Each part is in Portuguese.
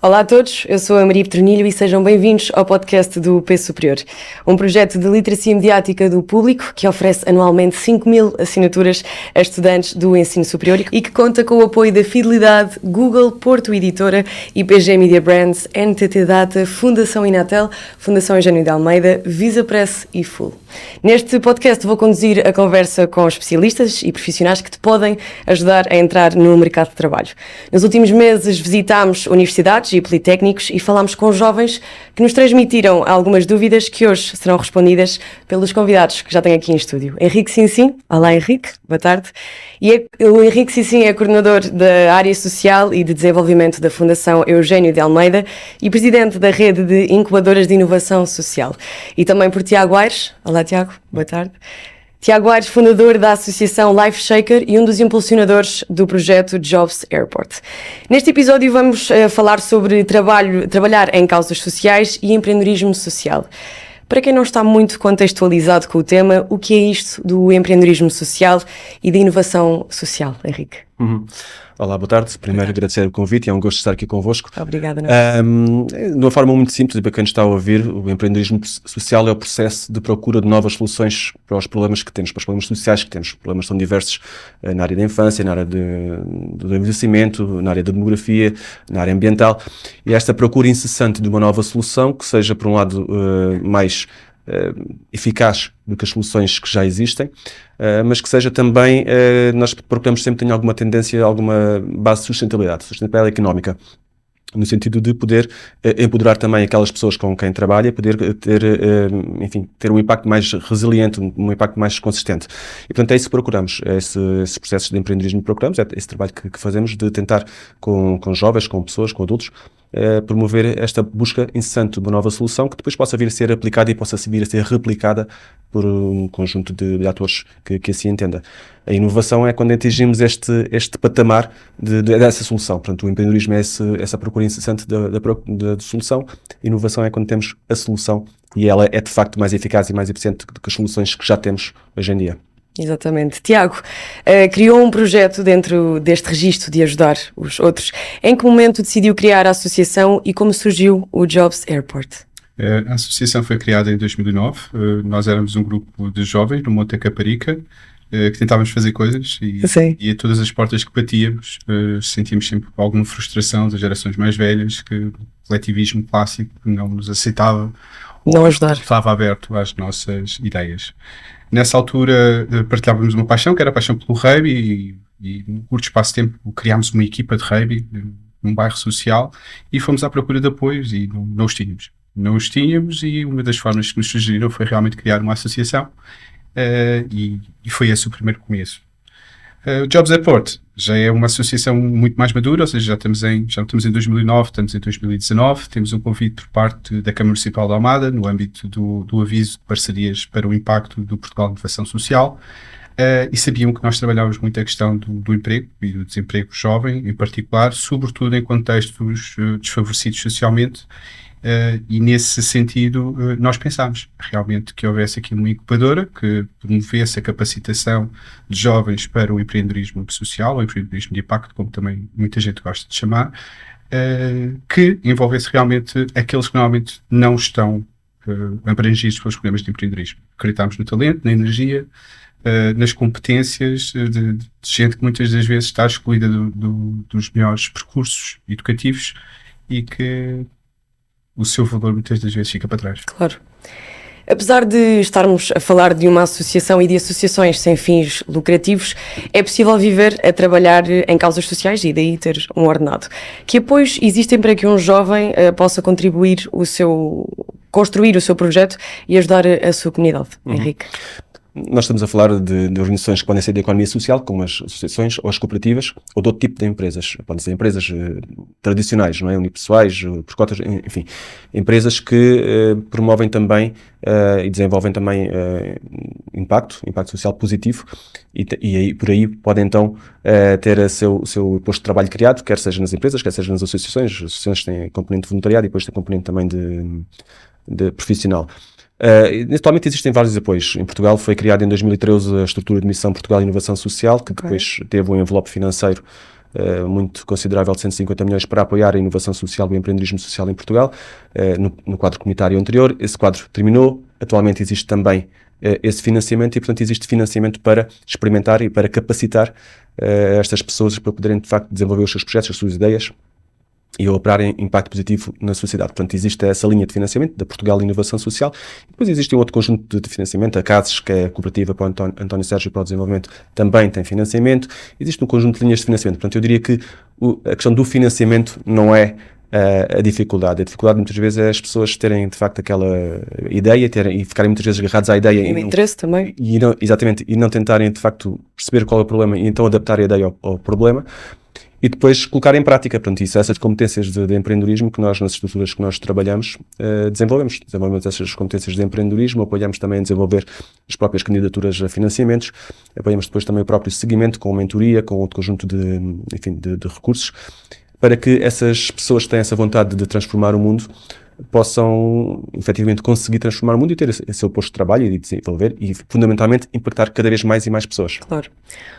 Olá a todos, eu sou a Maria Petronilho e sejam bem-vindos ao podcast do P Superior, um projeto de literacia mediática do público que oferece anualmente 5.000 assinaturas a estudantes do ensino superior e que conta com o apoio da Fidelidade, Google, Porto Editora, IPG Media Brands, NTT Data, Fundação Inatel, Fundação Eugênio de Almeida, Visa Press e Full. Neste podcast vou conduzir a conversa com especialistas e profissionais que te podem ajudar a entrar no mercado de trabalho. Nos últimos meses visitámos universidades e politécnicos e falámos com jovens que nos transmitiram algumas dúvidas que hoje serão respondidas pelos convidados que já tenho aqui em estúdio. Henrique Sinsim, olá Henrique, boa tarde. O Henrique Sinsim é coordenador da área social e de desenvolvimento da Fundação Eugênio de Almeida e presidente da rede de incubadoras de inovação social. E também por Tiago Aires, olá Tiago, boa tarde. Tiago Aires, fundador da Associação Life Shaker e um dos impulsionadores do projeto Jobs Airport. Neste episódio vamos falar sobre trabalhar em causas sociais e empreendedorismo social. Para quem não está muito contextualizado com o tema, o que é isto do empreendedorismo social e da inovação social, Henrique? Olá, boa tarde. Primeiro agradecer o convite, é um gosto estar aqui convosco. Obrigada. De uma forma muito simples, e para quem nos está a ouvir, o empreendedorismo social é o processo de procura de novas soluções para os problemas que temos, para os problemas sociais que temos. Os problemas são diversos na área da infância, na área do envelhecimento, na área da demografia, na área ambiental. E esta procura incessante de uma nova solução que seja, por um lado, mais eficaz do que as soluções que já existem, mas que seja também, nós procuramos sempre ter alguma tendência, alguma base de sustentabilidade económica, no sentido de poder empoderar também aquelas pessoas com quem trabalha, poder ter um impacto mais resiliente, um impacto mais consistente. E portanto é isso que procuramos, esses processos de empreendedorismo que procuramos, é esse trabalho que fazemos de tentar com jovens, com pessoas, com adultos, promover esta busca incessante de uma nova solução que depois possa vir a ser aplicada e possa vir a ser replicada por um conjunto de atores que assim entenda. A inovação é quando atingimos este patamar dessa solução. Portanto, o empreendedorismo é essa procura incessante da solução. A inovação é quando temos a solução e ela é de facto mais eficaz e mais eficiente do que as soluções que já temos hoje em dia. Exatamente. Tiago, criou um projeto dentro deste registro de ajudar os outros. Em que momento decidiu criar a associação e como surgiu o Jobs Airport? A associação foi criada em 2009. Nós éramos um grupo de jovens no Monte da Caparica que tentávamos fazer coisas e a todas as portas que batíamos sentíamos sempre alguma frustração das gerações mais velhas, que o coletivismo clássico não nos aceitava, não ajudar. Estava aberto às nossas ideias. Nessa altura partilhávamos uma paixão, que era a paixão pelo rugby, e num curto espaço de tempo criámos uma equipa de rugby num bairro social e fomos à procura de apoios e não os tínhamos. Não os tínhamos e uma das formas que nos sugeriram foi realmente criar uma associação e foi esse o primeiro começo. O Jobs Airport já é uma associação muito mais madura, ou seja, já não estamos em 2009, estamos em 2019, temos um convite por parte da Câmara Municipal de Almada, no âmbito do aviso de parcerias para o impacto do Portugal de Inovação Social, e sabiam que nós trabalhávamos muito a questão do emprego e do desemprego jovem, em particular, sobretudo em contextos desfavorecidos socialmente, e nesse sentido nós pensámos realmente que houvesse aqui uma incubadora que promovesse a capacitação de jovens para o empreendedorismo social, ou empreendedorismo de impacto, como também muita gente gosta de chamar, que envolvesse realmente aqueles que normalmente não estão abrangidos pelos programas de empreendedorismo. Acreditámos no talento, na energia, nas competências de gente que muitas das vezes está excluída dos melhores percursos educativos e que o seu valor muitas das vezes fica para trás. Claro. Apesar de estarmos a falar de uma associação e de associações sem fins lucrativos, é possível viver a trabalhar em causas sociais e daí ter um ordenado. Que apoios existem para que um jovem possa construir o seu projeto e ajudar a sua comunidade? Henrique? Nós estamos a falar de organizações que podem ser da economia social, como as associações ou as cooperativas, ou de outro tipo de empresas. Podem ser empresas tradicionais, não é? Unipessoais, por cotas, enfim. Empresas que promovem também e desenvolvem também impacto social positivo e aí, por aí podem então ter o seu posto de trabalho criado, quer seja nas empresas, quer seja nas associações. As associações têm componente de voluntariado e depois têm componente também de profissional. Atualmente existem vários apoios. Em Portugal foi criada em 2013 a estrutura de missão Portugal Inovação Social, que depois teve um envelope financeiro muito considerável de 150 milhões para apoiar a inovação social e o empreendedorismo social em Portugal, no quadro comunitário anterior. Esse quadro terminou, atualmente existe também esse financiamento e, portanto, existe financiamento para experimentar e para capacitar estas pessoas para poderem, de facto, desenvolver os seus projetos, as suas ideias e operarem impacto positivo na sociedade. Portanto, existe essa linha de financiamento da Portugal Inovação Social. E depois existe um outro conjunto de financiamento. A CASES, que é a cooperativa para o António Sérgio para o desenvolvimento, também tem financiamento. Existe um conjunto de linhas de financiamento. Portanto, eu diria que a questão do financiamento não é a dificuldade. A dificuldade muitas vezes é as pessoas terem de facto aquela ideia e ficarem muitas vezes agarrados à ideia. E o interesse também. Exatamente, e não tentarem de facto perceber qual é o problema e então adaptar a ideia ao problema. E depois colocar em prática, portanto, essas competências de empreendedorismo que nós, nas estruturas que nós trabalhamos, desenvolvemos essas competências de empreendedorismo, apoiamos também a desenvolver as próprias candidaturas a financiamentos, apoiamos depois também o próprio seguimento com mentoria, com outro conjunto de recursos, para que essas pessoas que têm essa vontade de transformar o mundo possam efetivamente conseguir transformar o mundo e ter esse seu posto de trabalho e desenvolver e fundamentalmente impactar cada vez mais e mais pessoas. Claro.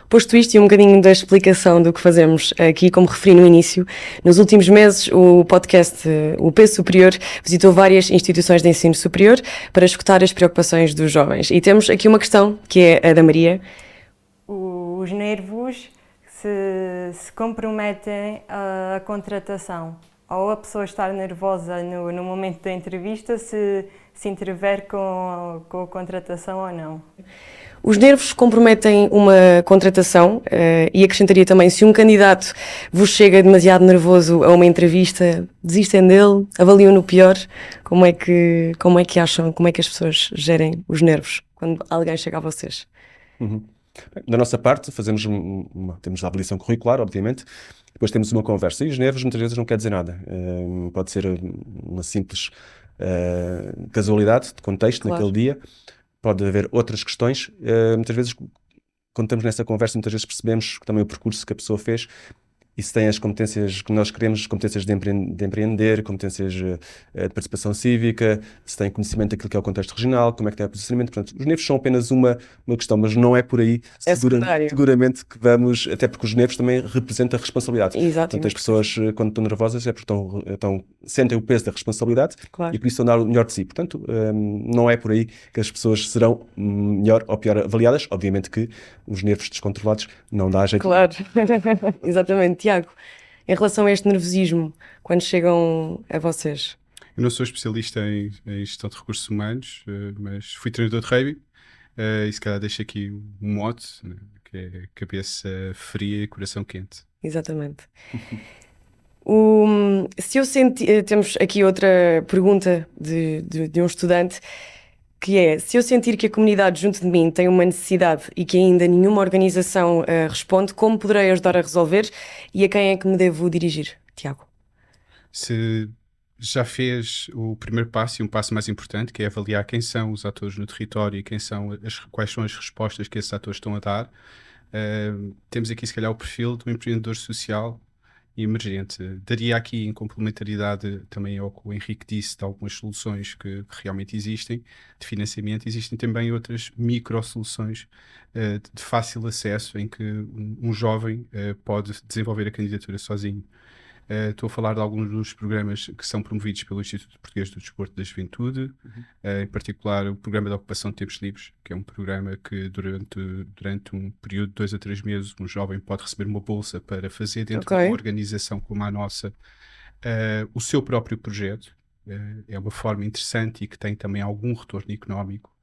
Posto isto e um bocadinho da explicação do que fazemos aqui, como referi no início, nos últimos meses o podcast O Peso Superior visitou várias instituições de ensino superior para escutar as preocupações dos jovens. E temos aqui uma questão, que é a da Maria. Os nervos se comprometem a contratação, ou a pessoa estar nervosa no momento da entrevista, se intervir com a contratação ou não. Os nervos comprometem uma contratação e acrescentaria também, se um candidato vos chega demasiado nervoso a uma entrevista, desistem dele, avaliam no pior. Como é que acham, como é que as pessoas gerem os nervos quando alguém chega a vocês? Uhum. Da nossa parte, temos a avaliação curricular, obviamente, depois temos uma conversa, e os nervos muitas vezes não quer dizer nada. Pode ser uma simples casualidade de contexto, claro, naquele dia, pode haver outras questões. Muitas vezes, quando estamos nessa conversa, muitas vezes percebemos também o percurso que a pessoa fez, e se tem as competências que nós queremos, competências de empreender, competências de participação cívica, se tem conhecimento daquilo que é o contexto regional, como é que tem o posicionamento. Portanto, os nervos são apenas uma questão, mas não é por aí seguramente que vamos, até porque os nervos também representam a responsabilidade. Exato. Portanto, as pessoas, quando estão nervosas, é porque sentem o peso da responsabilidade, claro, e por isso estão a dar o melhor de si. Portanto, não é por aí que as pessoas serão melhor ou pior avaliadas. Obviamente que os nervos descontrolados não dá jeito. Claro, exatamente. Tiago, em relação a este nervosismo, quando chegam a vocês? Eu não sou especialista em gestão de recursos humanos, mas fui treinador de rugby e se calhar deixo aqui um mote, né, que é cabeça fria e coração quente. Exatamente. Se eu sentir, temos aqui outra pergunta de um estudante, que é, se eu sentir que a comunidade junto de mim tem uma necessidade e que ainda nenhuma organização responde, como poderei ajudar a resolver e a quem é que me devo dirigir? Tiago. Se já fez o primeiro passo e um passo mais importante, que é avaliar quem são os atores no território e quais são as respostas que esses atores estão a dar, temos aqui se calhar o perfil do empreendedor social emergente. Daria aqui em complementaridade também ao que o Henrique disse de algumas soluções que realmente existem de financiamento, existem também outras micro-soluções de fácil acesso em que um jovem pode desenvolver a candidatura sozinho. Estou a falar de alguns dos programas que são promovidos pelo Instituto Português do Desporto e da Juventude, em particular o Programa de Ocupação de Tempos Livres, que é um programa que durante um período de 2 a 3 meses um jovem pode receber uma bolsa para fazer dentro de uma organização como a nossa o seu próprio projeto. É uma forma interessante e que tem também algum retorno económico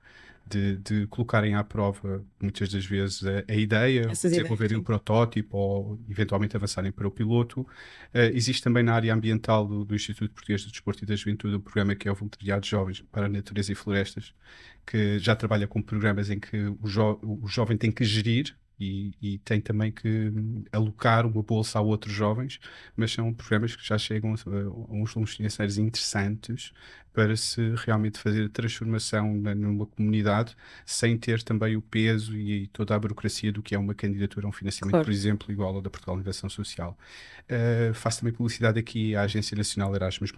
de colocarem à prova, muitas das vezes, a ideia, desenvolverem o protótipo ou eventualmente avançarem para o piloto. Existe também na área ambiental do Instituto Português do Desporto e da Juventude um programa que é o Voluntariado de Jovens para a Natureza e Florestas, que já trabalha com programas em que o jovem tem que gerir e tem também que alocar uma bolsa a outros jovens, mas são programas que já chegam a uns volumes financeiros interessantes para se realmente fazer a transformação numa comunidade sem ter também o peso e toda a burocracia do que é uma candidatura a um financiamento, claro, por exemplo, igual ao da Portugal Inovação Social. Faço também publicidade aqui à Agência Nacional Erasmus+.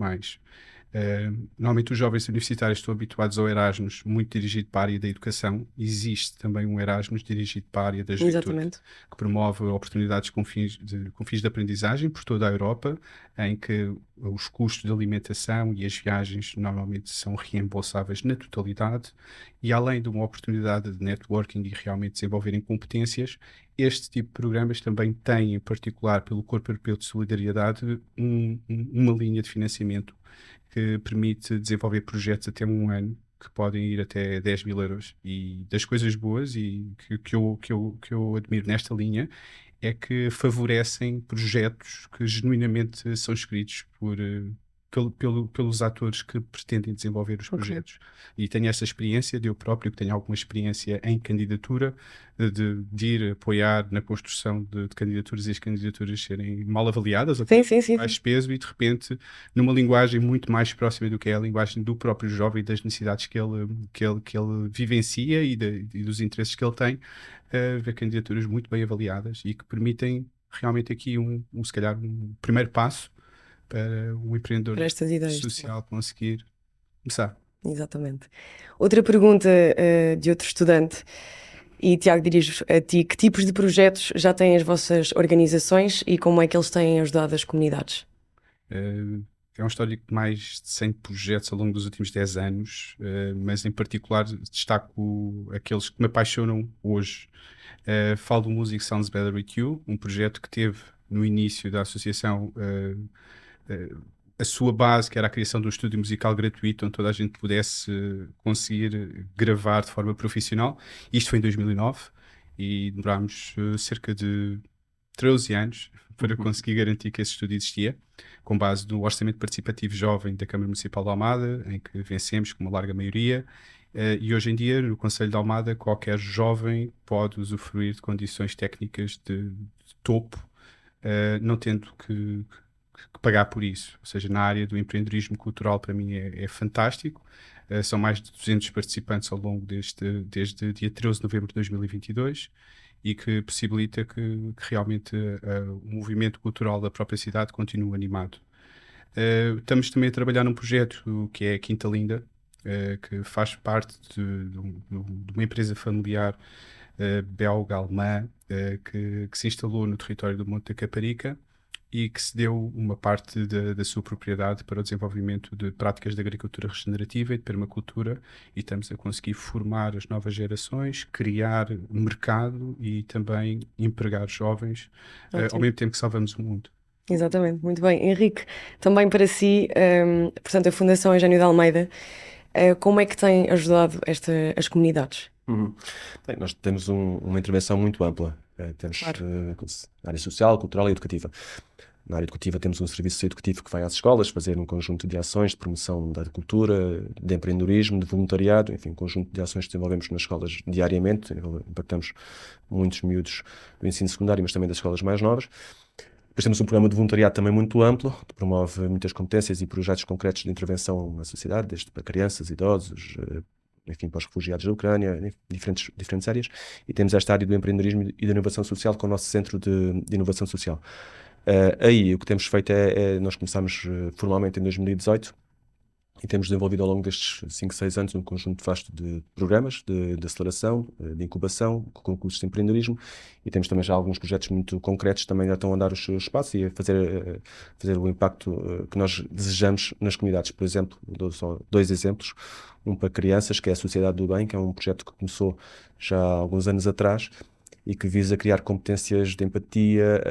Normalmente os jovens universitários estão habituados ao Erasmus muito dirigido para a área da educação. Existe também um Erasmus dirigido para a área da juventude, Exatamente. que promove oportunidades com fins de aprendizagem por toda a Europa, em que os custos de alimentação e as viagens normalmente são reembolsáveis na totalidade, e além de uma oportunidade de networking e realmente desenvolverem competências, este tipo de programas também tem, em particular pelo Corpo Europeu de Solidariedade, uma linha de financiamento que permite desenvolver projetos até um ano, que podem ir até 10 mil euros. E das coisas boas e que eu admiro nesta linha é que favorecem projetos que genuinamente são escritos pelos atores que pretendem desenvolver os projetos. E tenho essa experiência de eu próprio, que tenho alguma experiência em candidatura, de ir apoiar na construção de candidaturas e as candidaturas serem mal avaliadas, ou Sim. mais peso, e de repente, numa linguagem muito mais próxima do que é a linguagem do próprio jovem e das necessidades que ele vivencia e dos interesses que ele tem, ver candidaturas muito bem avaliadas e que permitem realmente aqui se calhar um primeiro passo para o empreendedor Para estas ideias. social conseguir começar. Exatamente. Outra pergunta de outro estudante, e Tiago, dirijo a ti, que tipos de projetos já têm as vossas organizações e como é que eles têm ajudado as comunidades? É um histórico de mais de 100 projetos ao longo dos últimos 10 anos, mas em particular destaco aqueles que me apaixonam hoje. Falo do Music Sounds Better With You, um projeto que teve no início da associação a sua base, que era a criação de um estúdio musical gratuito onde toda a gente pudesse conseguir gravar de forma profissional. Isto foi em 2009 e demorámos cerca de 13 anos para conseguir garantir que esse estúdio existia, com base no Orçamento Participativo Jovem da Câmara Municipal de Almada, em que vencemos com uma larga maioria. E hoje em dia, no Conselho de Almada, qualquer jovem pode usufruir de condições técnicas de topo, não tendo que pagar por isso. Ou seja, na área do empreendedorismo cultural, para mim é fantástico. São mais de 200 participantes ao longo desde dia 13 de novembro de 2022 e que possibilita que realmente o movimento cultural da própria cidade continue animado. Estamos também a trabalhar num projeto que é a Quinta Linda, que faz parte de uma empresa familiar belga-alemã que se instalou no território do Monte da Caparica e que cedeu uma parte da sua propriedade para o desenvolvimento de práticas de agricultura regenerativa e de permacultura, e estamos a conseguir formar as novas gerações, criar mercado e também empregar jovens, ao mesmo tempo que salvamos o mundo. Exatamente, muito bem. Henrique, também para si, portanto, a Fundação Eugénio de Almeida, como é que tem ajudado as comunidades? Bem, nós temos uma intervenção muito ampla. Temos área social, cultural e educativa. Na área educativa temos um serviço educativo que vai às escolas fazer um conjunto de ações de promoção da cultura, de empreendedorismo, de voluntariado, enfim, um conjunto de ações que desenvolvemos nas escolas diariamente. Impactamos muitos miúdos do ensino secundário, mas também das escolas mais novas. Depois temos um programa de voluntariado também muito amplo, que promove muitas competências e projetos concretos de intervenção na sociedade, desde para crianças, idosos, enfim, para os refugiados da Ucrânia, diferentes áreas. E temos esta área do empreendedorismo e da inovação social com o nosso Centro de Inovação Social. Aí o que temos feito nós começámos formalmente em 2018 e temos desenvolvido ao longo destes 5, 6 anos um conjunto vasto de programas de aceleração, de incubação, concursos de empreendedorismo, e temos também já alguns projetos muito concretos que também já estão a dar os seus passos e a fazer o impacto que nós desejamos nas comunidades. Por exemplo, dou só 2 exemplos, um para crianças, que é a Sociedade do Bem, que é um projeto que começou já há alguns anos atrás e que visa criar competências de empatia,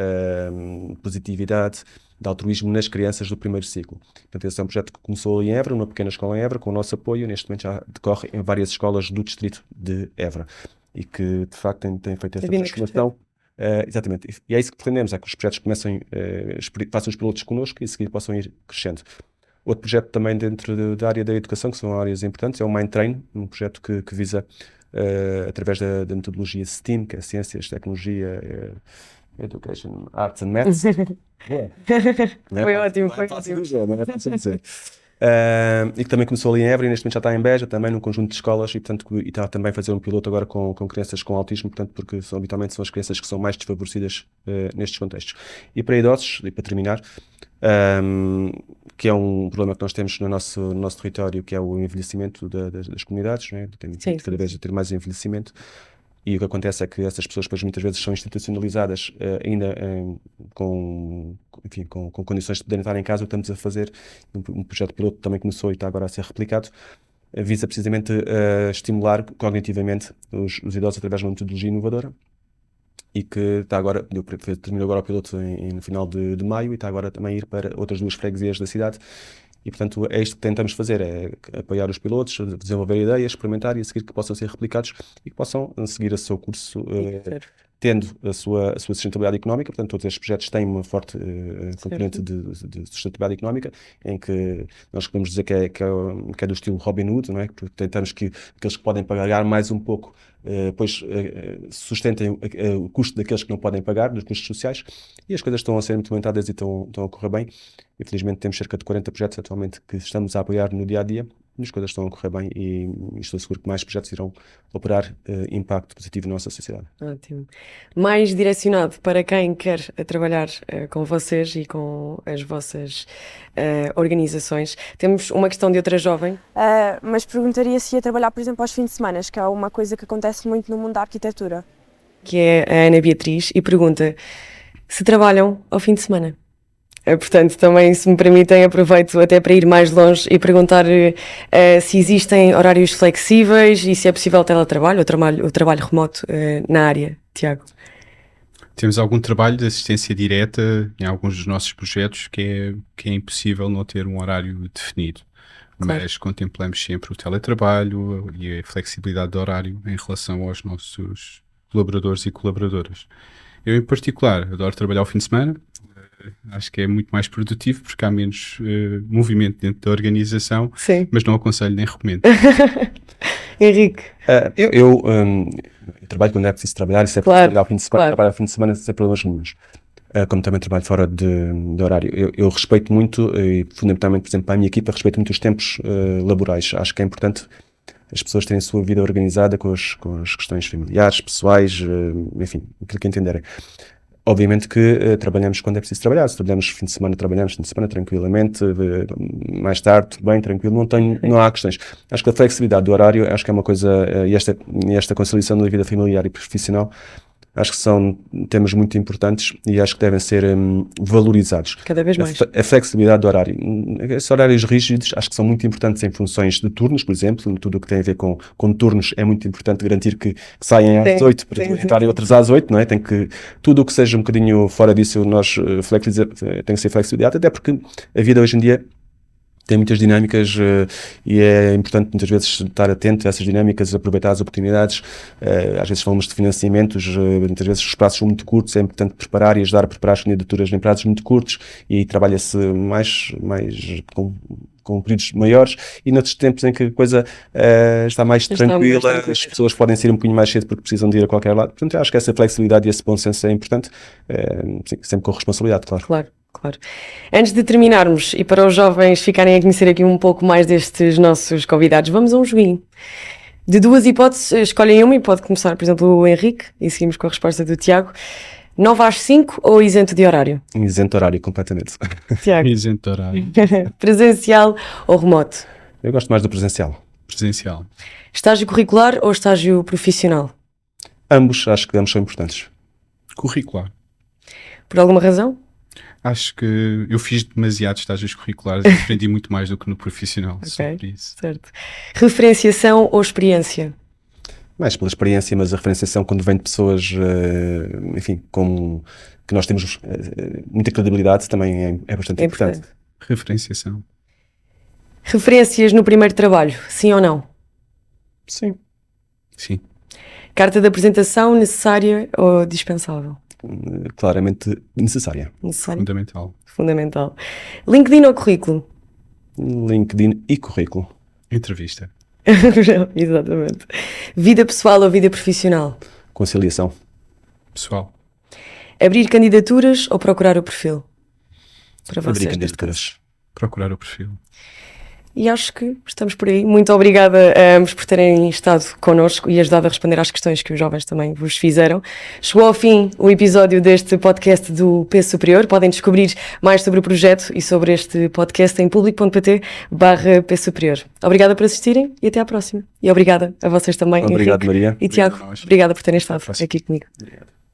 positividade, de altruísmo nas crianças do primeiro ciclo. Portanto, esse é um projeto que começou em Évora, numa pequena escola em Évora, com o nosso apoio. Neste momento já decorre em várias escolas do distrito de Évora e que, de facto, tem feito essa transformação. Exatamente. E é isso que pretendemos, é que os projetos comecem, façam os pilotos connosco e a seguir possam ir crescendo. Outro projeto também dentro da área da educação, que são áreas importantes, é o Mind Train, um projeto que visa, através da metodologia STEAM, que é Ciências, Tecnologia, Education, Arts and Maths. Foi ótimo, foi ótimo. ótimo. É fácil dizer. E que também começou ali em Évora e neste momento já está em Beja, também num conjunto de escolas e, portanto, e está também a fazer um piloto agora com crianças com autismo, portanto, porque habitualmente são as crianças que são mais desfavorecidas nestes contextos. E para idosos, e para terminar, que é um problema que nós temos no nosso território, que é o envelhecimento das comunidades, não é? Tem cada vez a ter mais envelhecimento. E o que acontece é que essas pessoas depois muitas vezes são institucionalizadas ainda com condições de poderem estar em casa. O que estamos a fazer, um projeto piloto também começou e está agora a ser replicado, visa precisamente estimular cognitivamente os idosos através de uma metodologia inovadora e que está agora, terminou agora o piloto no final de maio e está agora também a ir para outras 2 freguesias da cidade. E, portanto, é isto que tentamos fazer, é apoiar os pilotos, desenvolver ideias, experimentar e a seguir que possam ser replicados e que possam seguir o seu curso, tendo a sua sustentabilidade económica. Portanto, todos estes projetos têm uma forte componente de sustentabilidade económica, em que nós podemos dizer que é do estilo Robin Hood, não é? Porque tentamos que aqueles que podem pagar mais um pouco, depois sustentem o custo daqueles que não podem pagar, dos custos sociais, e as coisas estão a ser implementadas e estão a correr bem. Infelizmente temos cerca de 40 projetos atualmente que estamos a apoiar no dia-a-dia, e as coisas estão a correr bem e estou seguro que mais projetos irão operar impacto positivo na nossa sociedade. Ótimo. Mais direcionado para quem quer trabalhar com vocês e com as vossas organizações, temos uma questão de outra jovem. Mas perguntaria se ia trabalhar, por exemplo, aos fins de semana, que é uma coisa que acontece muito no mundo da arquitetura. Que é a Ana Beatriz, e pergunta se trabalham ao fim de semana. Portanto, também, se me permitem, aproveito até para ir mais longe e perguntar se existem horários flexíveis e se é possível teletrabalho ou trabalho remoto na área. Tiago? Temos algum trabalho de assistência direta em alguns dos nossos projetos que é impossível não ter um horário definido. Claro. Mas contemplamos sempre o teletrabalho e a flexibilidade de horário em relação aos nossos colaboradores e colaboradoras. Eu, em particular, adoro trabalhar ao fim de semana. Acho que é muito mais produtivo porque há menos movimento dentro da organização. Sim. Mas não aconselho nem recomendo. Henrique? Eu trabalho quando é preciso trabalhar, e se é preciso trabalhar ao fim de semana, trabalho ao fim de semana sem problemas nenhums. Como também trabalho fora de horário. Eu respeito muito, e fundamentalmente, por exemplo, para a minha equipa, respeito muito os tempos laborais. Acho que é importante as pessoas terem a sua vida organizada com as questões familiares, pessoais, enfim, aquilo que entenderem. Obviamente que trabalhamos quando é preciso trabalhar. Se trabalhamos fim de semana, trabalhamos fim de semana tranquilamente, mais tarde, tudo bem, tranquilo, não há questões. Acho que a flexibilidade do horário, acho que é uma coisa, e esta conciliação da vida familiar e profissional, acho que são temas muito importantes e acho que devem ser valorizados. Cada vez mais. A flexibilidade do horário. Esses horários rígidos acho que são muito importantes em funções de turnos, por exemplo. Tudo o que tem a ver com turnos é muito importante garantir que saem às 8 para entrarem outros às 8, não é? Tudo o que seja um bocadinho fora disso, tem que ser flexibilidade, até porque a vida hoje em dia tem muitas dinâmicas e é importante muitas vezes estar atento a essas dinâmicas, aproveitar as oportunidades. Às vezes falamos de financiamentos, muitas vezes os prazos são muito curtos, é importante preparar e ajudar a preparar as candidaturas em prazos muito curtos e trabalha-se mais com períodos maiores, e noutros tempos em que a coisa está mais tranquila, as pessoas podem sair um bocadinho mais cedo porque precisam de ir a qualquer lado. Portanto, eu acho que essa flexibilidade e esse bom senso é importante, sim, sempre com responsabilidade, claro. Claro. Antes de terminarmos, e para os jovens ficarem a conhecer aqui um pouco mais destes nossos convidados, vamos a um joguinho. De 2 hipóteses, escolhem uma e pode começar, por exemplo, o Henrique, e seguimos com a resposta do Tiago. 9 às 5 ou isento de horário? Isento de horário, completamente. Tiago? Isento de horário. Presencial ou remoto? Eu gosto mais do presencial. Presencial. Estágio curricular ou estágio profissional? Acho que ambos são importantes. Curricular. Por alguma razão? Acho que eu fiz demasiados estágios curriculares e aprendi muito mais do que no profissional sobre isso. Certo. Referenciação ou experiência? Mais pela experiência, mas a referenciação quando vem de pessoas, enfim, que nós temos muita credibilidade também é bastante importante. Referenciação. Referências no primeiro trabalho, sim ou não? Sim. Sim. Carta de apresentação necessária ou dispensável? Claramente necessária. Fundamental. LinkedIn ou currículo? LinkedIn e currículo. Entrevista. Exatamente. Vida pessoal ou vida profissional? Conciliação. Pessoal. Abrir candidaturas ou procurar o perfil? Para vocês. Abrir candidaturas. Procurar o perfil. E acho que estamos por aí. Muito obrigada a ambos por terem estado connosco e ajudado a responder às questões que os jovens também vos fizeram. Chegou ao fim o episódio deste podcast do Peso Superior. Podem descobrir mais sobre o projeto e sobre este podcast em público.pt/Peso Superior. Obrigada por assistirem e até à próxima. E obrigada a vocês também, Obrigado, Henrique Maria. e Tiago. Obrigado a nós. Obrigada por terem estado Até à próxima. aqui comigo. Obrigado.